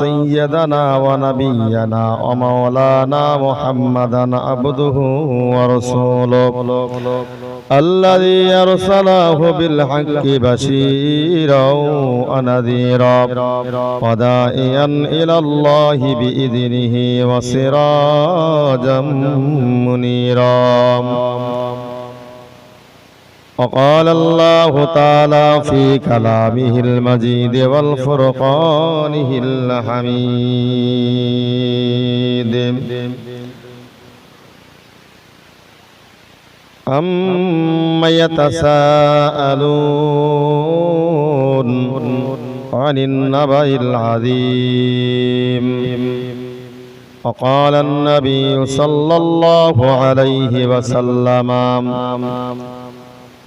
سيدنا ونبينا ومولانا محمدا عبده ورسوله الذي أرسله بالحق بشيرا ونذيرا وداعيا إلى الله بإذنه وسراجا منيرا. وقال الله تعالى في كلامه المجيد والفرقانه الحميد أما يتساءلون عن النبأ العظيم. وقال النبي صلى الله عليه وسلم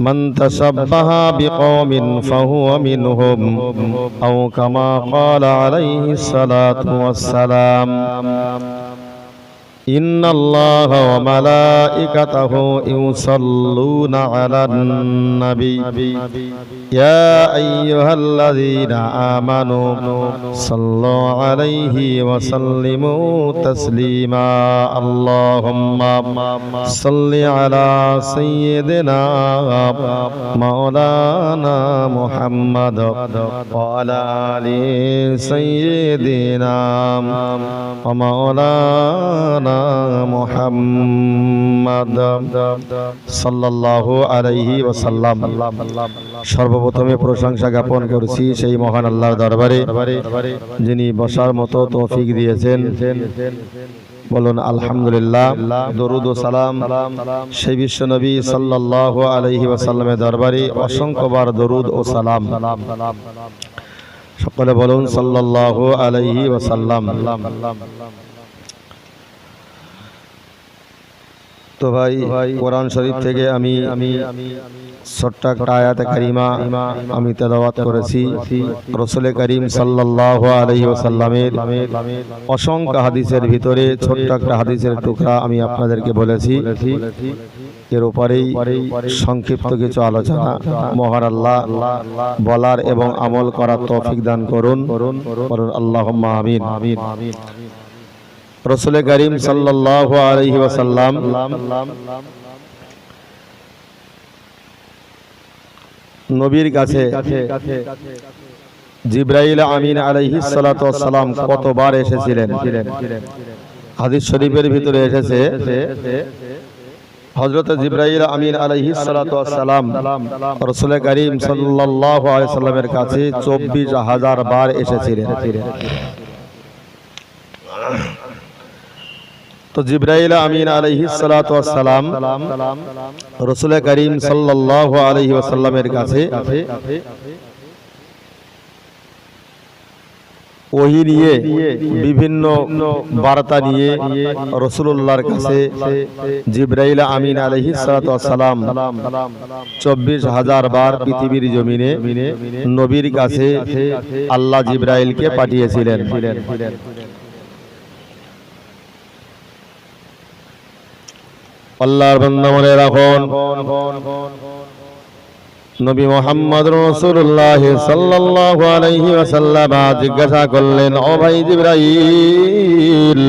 من تشبه بقوم فهو منهم أو كما قال عليه الصلاة والسلام. إن الله وملائكته يصلون على النبي يا أيها الذين آمنوا صلوا عليه وسلموا تسليما. اللهم صل على سيدنا مولانا محمد وعلى آل سيدنا ومولانا মুহাম্মদ সাল্লাল্লাহু আলাইহি ওয়াসাল্লাম। সর্বপ্রথমে প্রশংসা জ্ঞাপন করছি সেই মহান আল্লাহর দরবারে যিনি বসার মতো তৌফিক দিয়েছেন। বলুন আলহামদুলিল্লাহ। দরুদ ও সালাম সেই বিশ্ব নবী সাল্লাল্লাহু আলাইহি ওয়াসাল্লামের দরবারে অসংখ্যবার দরুদ ও সালাম। সকলে বলুন সাল্লাল্লাহু আলাইহি ওয়াসাল্লাম। তো ভাই, কোরআন শরীফ থেকে আমি ছোট্ট একটা আয়াতে কারিমা আমি তেলাওয়াত করেছি। রাসূল করিম সাল্লাল্লাহু আলাইহি ওয়াসাল্লামের অসংখ্য হাদিসের ভিতরে ছোট্ট একটা হাদিসের টুকরা আমি আপনাদেরকে বলেছি। এর উপরেই সংক্ষিপ্ত কিছু আলোচনা। মহান আল্লাহ বলার এবং আমল করার তৌফিক দান করুন। আল্লাহুম্মা আমিন। রাসূল করিম সাল্লাল্লাহু আলাইহি ওয়াসাল্লাম নবীর কাছে জিবরাইল আমিন আলাইহিস সালাতু ওয়াস সালাম কতবার এসেছিলেন। হাদিস শরীফের ভিতরে এসেছে হযরত জিবরাইল আমিন আলাইহিস সালাতু ওয়াস সালাম রাসূল করিম সাল্লাল্লাহু আলাইহি ওয়াসাল্লামের কাছে 24,000 বার এসেছিলেন। তো জিবরাইল আমিন আলাইহিস সালাতু ওয়াস সালাম রাসূল করিম সাল্লাল্লাহু আলাইহি ওয়াসাল্লামের কাছে ওহী নিয়ে বিভিন্ন বার্তা নিয়ে রাসূলুল্লাহর কাছে জিবরাইল আমিন আলাইহিস সালাতু ওয়াস সালাম 24,000 বার পৃথিবীর জমিনে নবীর কাছে আল্লাহ জিবরাইলকে পাঠিয়েছিলেন। আল্লাহর বান্দা মনে রাখুন, নবী মুহাম্মদ রাসূলুল্লাহ সাল্লাল্লাহু আলাইহি ওয়াসাল্লাম জিজ্ঞাসা করলেন, ও ভাই জিবরাইল,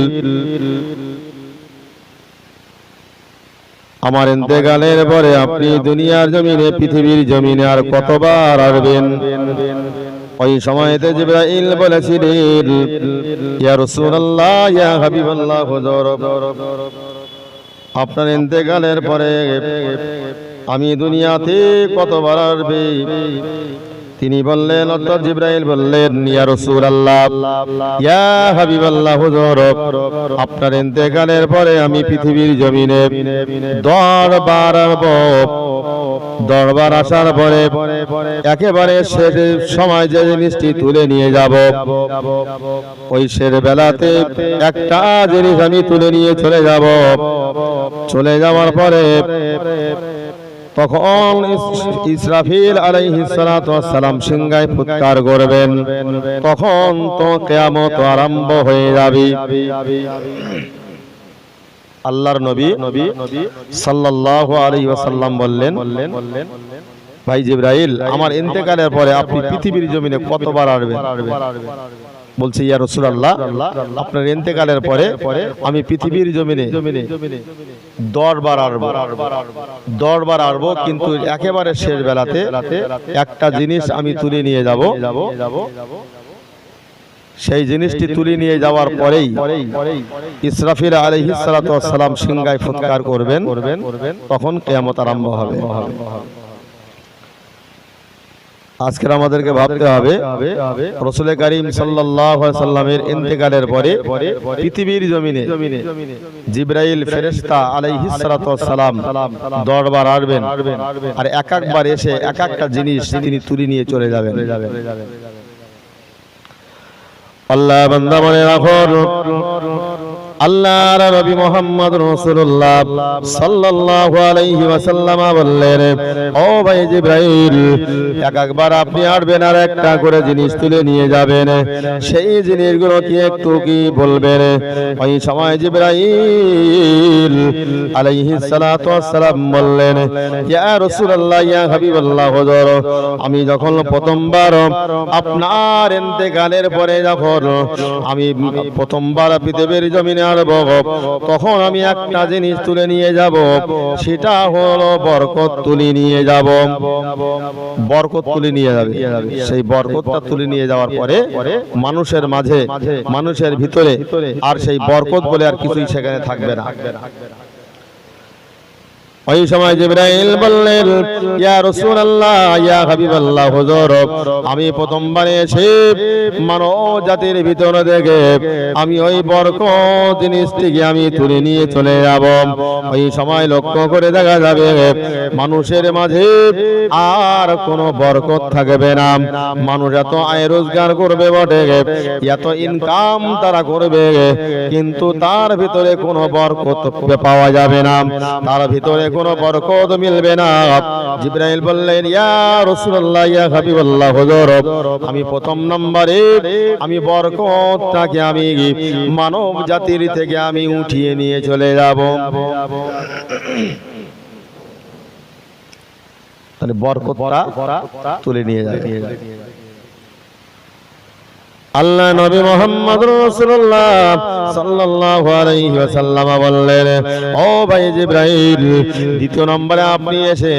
আমার ইন্তেকালের পরে আপনি দুনিয়ার জমিনে পৃথিবীর জমিনে আর কতবার আসবেন? ওই সময়তে জিবরাইল বলেছিলেন, ইয়া রাসূলুল্লাহ, ইয়া হাবিবাল্লাহ, হুজুর, আপনার ইন্তেকালের পরে আমি দুনিয়াতে কতবার আসবে? তিনি বললেন, অর্থাৎ জিবরাইল বললেন, ইয়া রাসূলুল্লাহ, ইয়া হাবিবাল্লাহ, হুজুর, আপনার ইন্তেকালের পরে আমি পৃথিবীর জমিনে 10 বার আসব। 10 বার আসার পরে একেবারে শেষ সময় যে জিনিসটি তুলে নিয়ে যাব, ওই শেষ বেলাতে একটা জিনিস আমি তুলে নিয়ে চলে যাব। চলে যাওয়ার পরে তখন ইসরাফিল আলাইহিস সালাতু ওয়াস সালাম সিংহায় ফুৎকার করবেন। তখন তো কিয়ামত আরম্ভ হয়ে যাবে। আল্লাহর নবী সাল্লাল্লাহু আলাইহি ওয়াসাল্লাম বললেন, ভাই জিবরাইল, আমার ইন্তেকালের পরে আপনি পৃথিবীর জমিনে কতবার আসবেন? বলছে ইয়া রাসূলুল্লাহ আপনার ইন্তেকালের পরে আমি পৃথিবীর জমিনে 10 বার আসবো কিন্তু একেবারে শেষ বেলাতে একটা জিনিস আমি তুলে নিয়ে যাব সেই জিনিসটি তুলে নিয়ে যাওয়ার পরেই ইসরাফিল আলাইহিস সালাতু ওয়াস সালাম সিংহায় ফুৎকার করবেন তখন কিয়ামত আরম্ভ হবে আজকের আমাদেরকে ভাবতে হবে রাসূল করিম সাল্লাল্লাহু আলাইহি সাল্লামের ইন্তেকালের পরে পৃথিবীর জমিনে জিবরাইল ফেরেশতা আলাইহিস সালাতু ওয়াস সালাম 10 বার আসবেন আর এক একবার এসে এক একটা জিনিস তিনি তুলে নিয়ে চলে যাবেন আল্লাহ বান্দা মনে রাখো আল্লাহর নবী মুহাম্মদ রাসূলুল্লাহ সাল্লাল্লাহু আলাইহি ওয়াসাল্লাম বললেন ও ভাই জিবরাইল একবার আপনি আসবেন আর একটা করে জিনিস তুলে নিয়ে যাবেন সেই জিনিসগুলো কি একটু কি বলবেন ওই সময় জিবরাইল আলাইহিস সালাতু ওয়াস সালাম বললেন ইয়া রাসূলুল্লাহ ইয়া হাবিবাল্লাহ হুজুর আমি যখন প্রথমবার আপনার ইন্তেকালের পরে যখন আমি প্রথমবার পৃথিবীর জমিনে তখন আমি একটা জিনিস তুলে নিয়ে যাব সেটা হলো বরকত তুলে নিয়ে যাব বরকত তুলে নিয়ে যাবে সেই বরকতটা তুলে নিয়ে যাওয়ার পরে মানুষের মাঝে মানুষের ভিতরে আর সেই বরকত বলে আর কিছুই সেখানে থাকবে না ওই সময় জিবরাইল বললেন ইয়া রাসূলুল্লাহ ইয়া হাবিবাল্লাহ হুজুর আমি প্রথমবার এসে মানব জাতির ভিতরে থেকে আমি ওই বরকত জিনিসটিকে আমি তুলে নিয়ে চলে যাব ওই সময় লক্ষ্য করে দেখা যাবে মানুষের মাঝে আর কোনো বরকত থাকবে না মানুষ এত আয় রোজগার করবে বটে এত ইনকাম তারা করবে কিন্তু তার ভিতরে কোনো বরকত পাওয়া যাবে না তার ভিতরে কোনো বরকত মিলবে না জিবরাইল বললেন ইয়া রাসূলুল্লাহ ইয়া হাবিবাল্লাহ হুজুর আমি প্রথম নম্বরে আমি বরকতটাকে আমি মানব জাতির থেকে আমি উঠিয়ে নিয়ে চলে যাব তাহলে বরকতটা তুলে নিয়ে যাবে আল্লাহ নবী মুহাম্মদ রাসূলুল্লাহ সাল্লাল্লাহু আলাইহি ওয়াসাল্লাম বললেন ও ভাই জিবরাইল দ্বিতীয় নম্বরে আপনি এসে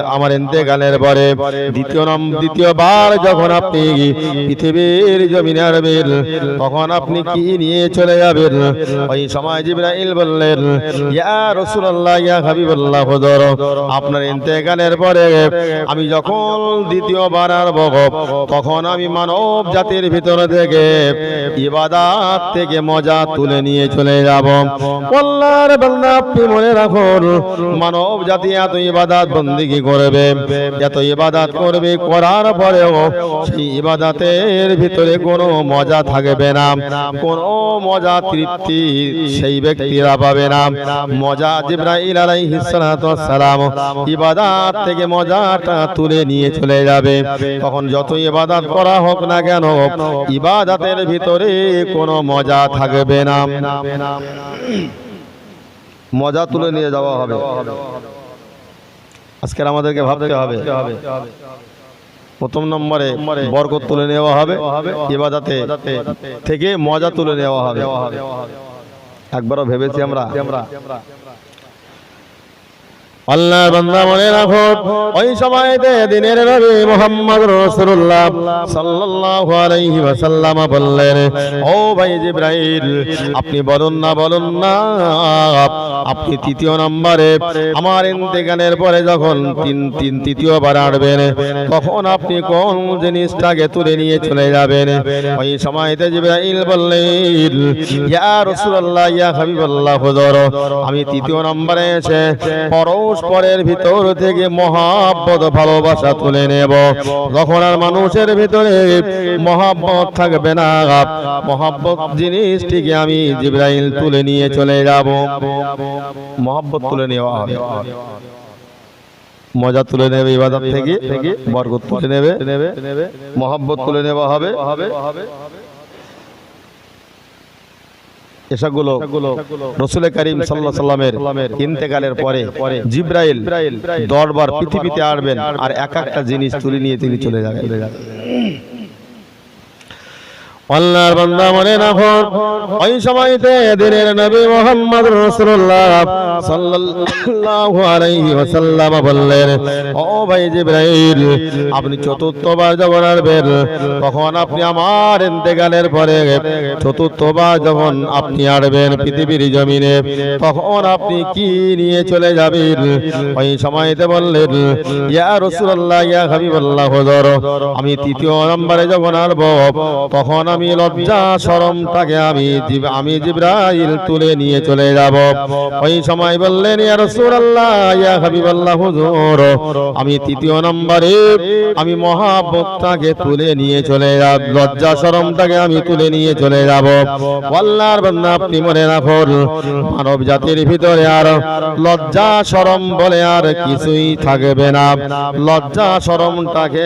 আমার ইন্তেকালের পরে দ্বিতীয়বার যখন আপনি পৃথিবীর জমিনে আসবেন তখন আপনি কি নিয়ে চলে যাবেন ওই সময় জিবরাইল বললেন ইয়া রাসূলুল্লাহ ইয়া হাবিবাল্লাহ হুজুর আপনার ইন্তেকালের পরে আমি যখন দ্বিতীয়বার আসব তখন আমি মানব জাতির থেকে ইবাদত থেকে মজা তুলে নিয়ে চলে যাব আল্লাহর বান্দা আপনি মনে রাখুন মানব জাতি এত ইবাদত বندگی করবে এত ইবাদত করবে করার পরেও সেই ইবাদতের ভিতরে কোনো মজা থাকবে না কোনো মজা তৃপ্তি সেই ব্যক্তিরা পাবে না মজা জিবরাইল আলাইহিস সালাতু ওয়াস সালাম ইবাদত থেকে মজাটা তুলে নিয়ে চলে যাবে তখন যত ইবাদত করা হোক না কেন ইবাদতের ভিতরে কোনো মজা থাকবে না মজা তুলে নিয়ে যাওয়া হবে আজকে আমাদেরকে ভাবতে হবে প্রথম নম্বরে বরকত তুলে নেওয়া হবে ইবাদতে থেকে মজা তুলে নেওয়া হবে একবারও ভেবেছি আমরা আল্লাহর বান্দা মনে রাখো ওই সময়তে দিনের নবী মুহাম্মদ রাসূলুল্লাহ সাল্লাল্লাহু আলাইহি ওয়াসাল্লাম বললেন ও ভাই জিবরাইল আপনি বলুন না আপনি তৃতীয় নম্বরে আমার ইন্তেকালের পরে যখন তৃতীয়বার আসবেন তখন আপনি কোন জিনিসটাকে তুলে নিয়ে চলে যাবেন ওই সময়তে জিবরাইল বললেন ইয়া রাসূলুল্লাহ ইয়া হাবিবাল্লাহ হুজুর আমি তৃতীয় নম্বরে এসে পরের ভিতর থেকে মহব্বত ভালোবাসা তুলে নেব যখন আর মানুষের ভিতরে মহব্বত থাকবে না মহব্বত জিনিসটিকে আমি জিবরাইল তুলে নিয়ে চলে যাব মহব্বত তুলে নেওয়া হবে মজা তুলে নেবে ইবাদত থেকে বরকত তুলে নেবে মহব্বত তুলে নেওয়া হবে এসবগুলো রাসূল করিম সাল্লাল্লাহু আলাইহি সাল্লামের ইন্তেকালের পরে জিবরাইল 10 বার পৃথিবীতে আসবেন আর এক একটা জিনিস তুলে নিয়ে তিনি চলে যাবেন আল্লাহর বান্দা মনে রাখো, ওই সময়তে দিনের নবী মুহাম্মদ রাসূলুল্লাহ সাল্লাল্লাহু আলাইহি ওয়াসাল্লাম বললেন, ও ভাই জিবরাইল, আপনি চতুর্থবার যখন আসবেন, তখন আপনি আমার ইন্তেকালের পরে চতুর্থবার যখন আপনি আসবেন পৃথিবীর জমিনে, তখন আপনি কি নিয়ে চলে যাবেন? ওই সময়তে বললেন, ইয়া রাসূলুল্লাহ, ইয়া হাবিবাল্লাহ, হুজুর, আমি তৃতীয় নম্বরে যখন আসব, তখন আমি লজ্জা শরমটাকে আমি জিবরাইল তুলে নিয়ে চলে যাব। ওই সময় বললেন, ইয়া রাসূলুল্লাহ, ইয়া হাবিবাল্লাহ, হুজুর, আমি তৃতীয় নম্বরে আমি মহাব্বতটাকে তুলে নিয়ে চলে যাব, লজ্জা শরমটাকে আমি তুলে নিয়ে চলে যাব। আল্লাহর বান্দা, আপনি মনে রাখুন, মানব জাতির ভিতরে আর লজ্জা শরম বলে আর কিছুই থাকবে না। লজ্জা শরমটাকে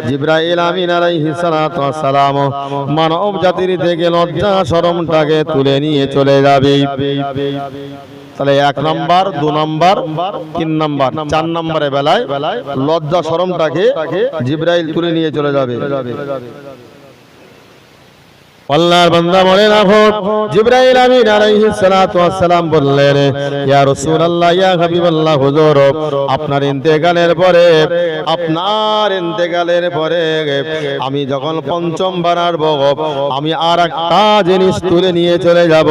জিবরাইল আমিন আলাইহিস সালাতু ওয়াস সালাম মানব জাতির থেকে লজ্জা শরমটাকে তুলে নিয়ে চলে যাবে। তাহলে 1 নম্বর, 2 নম্বর, 3 নম্বর, 4 নম্বরের বেলায় লজ্জা শরমটাকে জিবরাইল তুলে নিয়ে চলে যাবে। আল্লাহর বান্দা মনে রাখো, জিবরাইল আমিন আলাইহিস সালাতু ওয়াস সালাম বললেন, ইয়া রাসূলুল্লাহ, ইয়া হাবিবাল্লাহ, হুজুর, আপনার ইন্তেকালের পরে আমি যখন পঞ্চমবার আসব, আমি আর একটা জিনিস তুলে নিয়ে চলে যাব,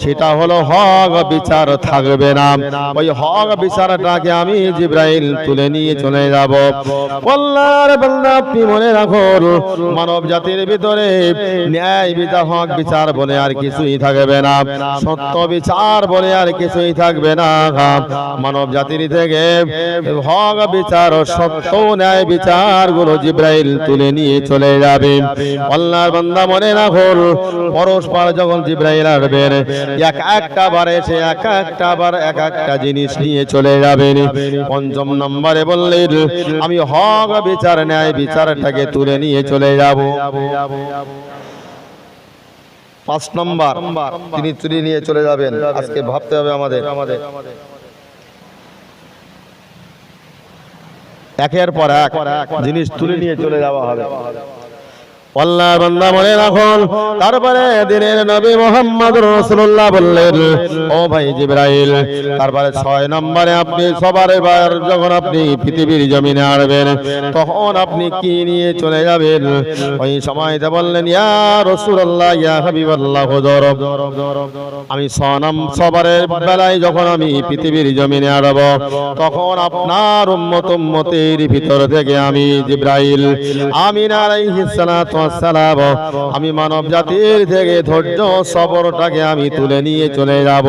সেটা হলো হক বিচার থাকবে না। ওই হক বিচারটাকে আমি জিবরাইল তুলে নিয়ে চলে যাব। আল্লাহর বান্দা, আপনি মনে রাখুন, মানব জাতির ভিতরে ন্যায় বিচার, হক বিচার বলে আর কিছুই থাকবে না, সত্য বিচার বলে আর কিছুই থাকবে না। মানব জাতির থেকে হক বিচার, সত্য ন্যায় বিচার গুলো জিবরাইল তুলে নিয়ে চলে যাবে। আল্লাহর বান্দা মনে রাখুন, পরস্পর যখন জিবরাইল আসবেন, একটা বারে সে এক একটা জিনিস নিয়ে চলে যাবেন। পঞ্চম নম্বরে বললেন, আমি হক বিচার, ন্যায় বিচারটাকে তুলে নিয়ে চলে যাব। 5 নম্বর তিনি তুলে নিয়ে চলে যাবেন। আজকে ভাবতে হবে আমাদের, একের পর এক জিনিস তুলে নিয়ে চলে যাওয়া হবে। আল্লাহর বান্দা মনে রাখুন, তারপরে দিনের নবী মুহাম্মদ রাসূলুল্লাহ বললেন, ও ভাই জিবরাইল, তারপরে 6 নম্বরে আপনি সবার এবার যখন আপনি পৃথিবীর জমিনে আসবেন, তখন আপনি কি নিয়ে চলে যাবেন? ওই সময়তে বললেন, ইয়া রাসূলুল্লাহ, ইয়া হাবিবাল্লাহ, হুজুর, আমি সবারের বেলায় যখন আমি পৃথিবীর জমিনে আসব, তখন আপনার উম্মতের ভিতর থেকে আমি জিবরাইল আমিন আলাইহিস সালাতু ওয়াস সালাম, আমি মানব জাতির থেকে ধৈর্য সবরটাকে আমি তুলে নিয়ে চলে যাব।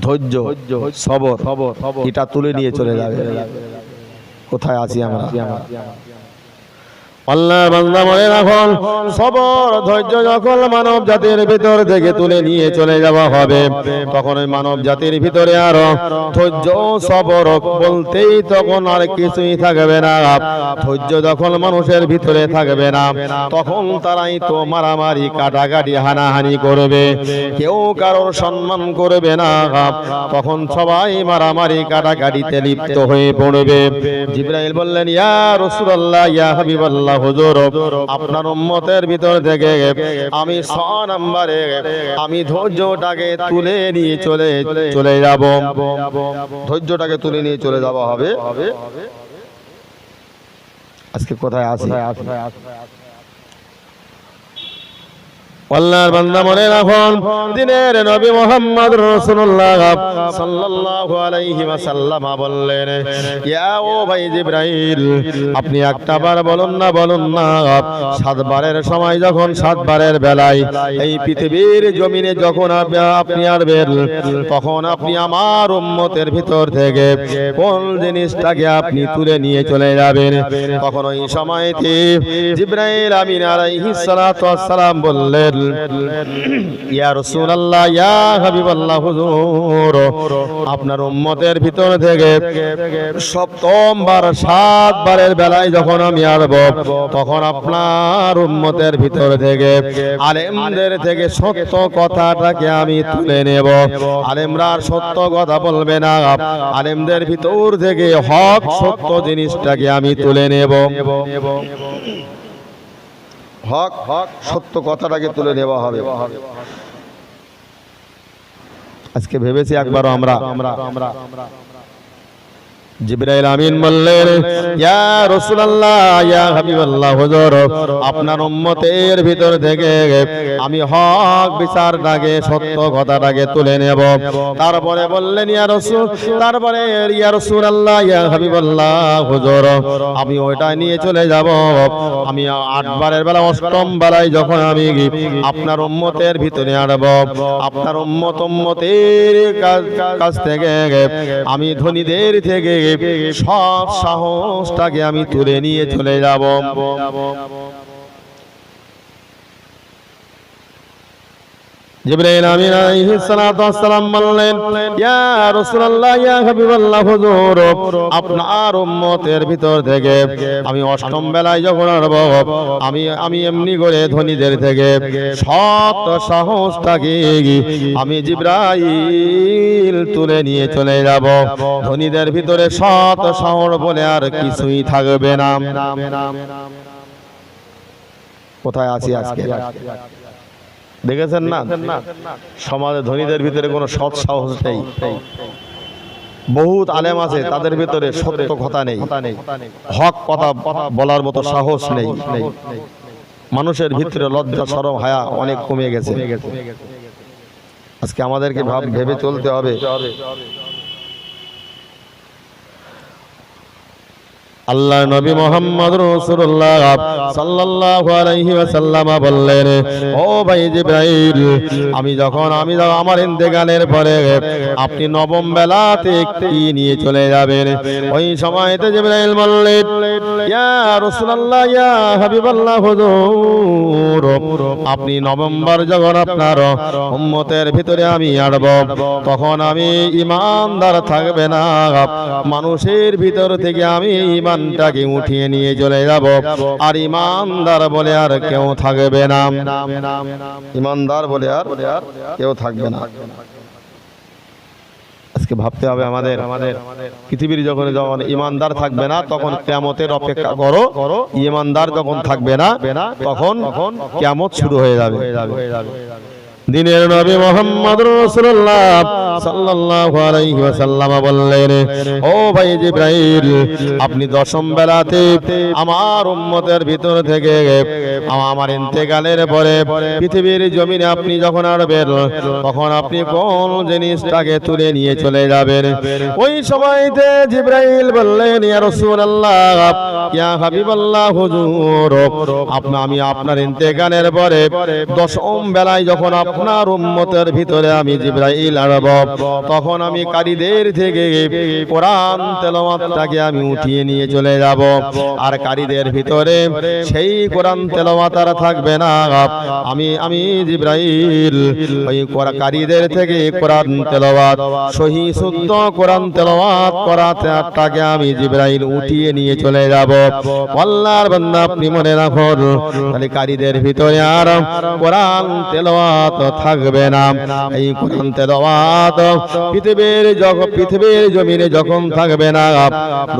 ধৈর্য সবর এটা তুলে নিয়ে চলে যাবে। কোথায় আছি আমরা? আল্লাহর বান্দা মনে রাখুন, সবর ধৈর্য যখন মানব জাতির ভিতর থেকে তুলে নিয়ে চলে যাওয়া হবে, তখন ওই মানব জাতির ভিতরে আর ধৈর্য সবর বলতেই তখন আর কিছুই থাকবে না। ধৈর্য যখন মানুষের ভিতরে থাকবে না, তখন তারাই তো মারামারি, কাটাকাটি, হানাহানি করবে, কেউ কারোর সম্মান করবে না। তখন সবাই মারামারি কাটাকাটিতে লিপ্ত হয়ে পড়বে। জিবরাইল বললেন, ইয়া রাসূলুল্লাহ, ইয়া হাবিবাল্লাহ, হুজুর, আপনার উম্মতের ভিতর থেকে আমি 6 নম্বরে আমি ধৈর্যটাকে তুলে নিয়ে চলে যাব। ধৈর্যটাকে তুলে নিয়ে চলে যাওয়া হবে। আজকে কোথায় আছি? আল্লাহর বান্দা মনে রাখুন, দিনের নবী মুহাম্মদ রাসূলুল্লাহ সাল্লাল্লাহু আলাইহি ওয়াসাল্লাম বললেন, ইয়া ও ভাই জিবরাইল, আপনি একটা বার বলুন না 7 বারের সময় যখন 7 বারের বেলায় এই পৃথিবীর জমিনে যখন আপনি আসবেন, তখন আপনি আমার উম্মতের ভিতর থেকে কোন জিনিসটাকে আপনি তুলে নিয়ে চলে যাবেন? তখন ওই সময়তে জিবরাইল আমিন আলাইহিস সালাতু ওয়াস সালাম বললেন, ইয়া রাসূলুল্লাহ, ইয়া হাবিবাল্লাহ, হুজুর, আপনার উম্মতের ভিতর থেকে সপ্তম বার 7 বারের বেলায় যখন আমি আসব, তখন আপনার উম্মতের ভিতর থেকে আলেমদের থেকে সত্য কথাটাকে আমি তুলে নেব। আলেমরা সত্য কথা বলবে না, আলেমদের ভিতর থেকে হক সত্য জিনিসটাকে আমি তুলে নেব। হক সত্য কথাটাকে তুলে নেওয়া হবে। আজকে ভেবেছি একবার আমরা জিবরাইল আমিন বললেন, ইয়া রাসূলুল্লাহ, ইয়া হাবিবাল্লাহ, হুজুর আপনার উম্মতের ভিতর থেকে আমি হক বিচারটাকে সত্য কথাটাকে তুলে নেব। তারপরে বললেন ইয়া রাসূল, তারপরে ইয়া রাসূলুল্লাহ, ইয়া হাবিবাল্লাহ, হুজুর আমি ওইটা নিয়ে চলে যাব। আমি 8 বারের বেলা 8ম বেলায় যখন আমি আপনার উম্মতের ভিতরে আনব, আপনার উম্মতের কাছ থেকে আমি ধনীদের থেকে সব সাহসটাকে আমি তুলে নিয়ে চলে যাব। জিবরাইল আমিন আলাইহিস সালাতু ওয়াস সালাম বললেন, ইয়া রাসূলুল্লাহ, ইয়া হাবিবাল্লাহ, হুজুর আপনার উম্মতের ভিতর থেকে আমি 8ম বেলায় যখন আসব, আমি এমনি করে ধনীদের থেকে সব সাহসটাকে আমি জিবরাইল তুলে নিয়ে চলে যাব। ধনীদের ভিতরে সব সাহস বলে আর কিছুই থাকবে না। কোথায় আছি আজকে? দেখেছেন না, সমাজে ধনীদের ভিতরে কোনো সৎ সাহস নেই। বহুত আলেম আছে, তাদের ভিতরে সত্য কথা নেই, হক কথা বলার মতো সাহস নেই। মানুষের ভিতরে লজ্জা, শরম, হায়া অনেক কমে গেছে। আজকে আমাদেরকে ভেবে চলতে হবে। আল্লাহ নবী মুহাম্মদ রাসূলুল্লাহ সাল্লাল্লাহু আলাইহি ওয়াসাল্লাম বললেন, ও ভাই জিবরাইল, আমি আমার ইন্তেকালের পরে আপনি 9ম বেলাতে কি নিয়ে চলে যাবেন? ওই সময়তে জিবরাইল বললেন, ইয়া রাসূলুল্লাহ, ইয়া হাবিবাল্লাহ, হুজুর আপনি নভেম্বর যখন আপনার উম্মতের ভিতরে আমি আনব, তখন আমি ঈমানদার থাকবে না, মানুষের ভিতর থেকে আমি ঈমানটাকে উঠিয়ে নিয়ে চলে যাব, আর ঈমানদার বলে আর কেউ থাকবে না। ঈমানদার বলে আর কেউ থাকবে না। আজকে ভাবতে হবে আমাদের, পৃথিবীর যখন ঈমানদার থাকবে না, তখন কিয়ামতের অপেক্ষা করো। ঈমানদার যখন থাকবে না, তখন কিয়ামত শুরু হয়ে যাবে। দিনের নবী মুহাম্মদ রাসূলুল্লাহ সাল্লাল্লাহু আলাইহি ওয়াসাল্লাম বললেন, ও ভাই জিবরাইল, আপনি 10ম বেলাতে আমার উম্মতের ভিতর থেকে আমার ইন্তেকালের পরে পৃথিবীর জমিনে আপনি যখন আসবেন, তখন আপনি কোন জিনিসটাকে তুলে নিয়ে চলে যাবেন? ওই সময়তে জিবরাইল বললেন, ইয়া রাসূলুল্লাহ, ইয়া হাবিবাল্লাহ, হুজুর আমি আপনার ইন্তেকালের পরে 10ম বেলায় যখন আপনার উম্মতের ভিতরে আমি জিবরাইল আনব, তখন আমি কারীদের থেকে কোরআন তেলাওয়াতটাকে আমি উঠিয়ে নিয়ে চলে যাব। আর কারীদের ভিতরে সেই কোরআন তেলাওয়াত আর থাকবে না। আমি জিবরাইল ওই কারীদের থেকে কোরআন তেলাওয়াত, সহি শুদ্ধ কোরআন তেলাওয়াত করাটাকে আমি জিবরাইল উঠিয়ে নিয়ে চলে যাব। আল্লাহর বান্দা, আপনি মনে রাখুন, তাহলে কারীদের ভিতরে আর কোরআন তেলাওয়াত থাকবে না। এই কোরআন তেলাওয়াত পৃথিবীর জমিনে যখন থাকবে না,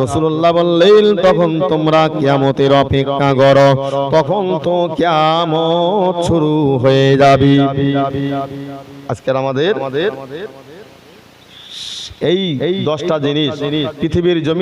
রাসূলুল্লাহ বললেন, তখন তোমরা কিয়ামতের অপেক্ষা করো, তখন তো কিয়ামত শুরু হয়ে যাবে। আজকের আমাদের এই 10টা জিনিস পৃথিবীর জমিন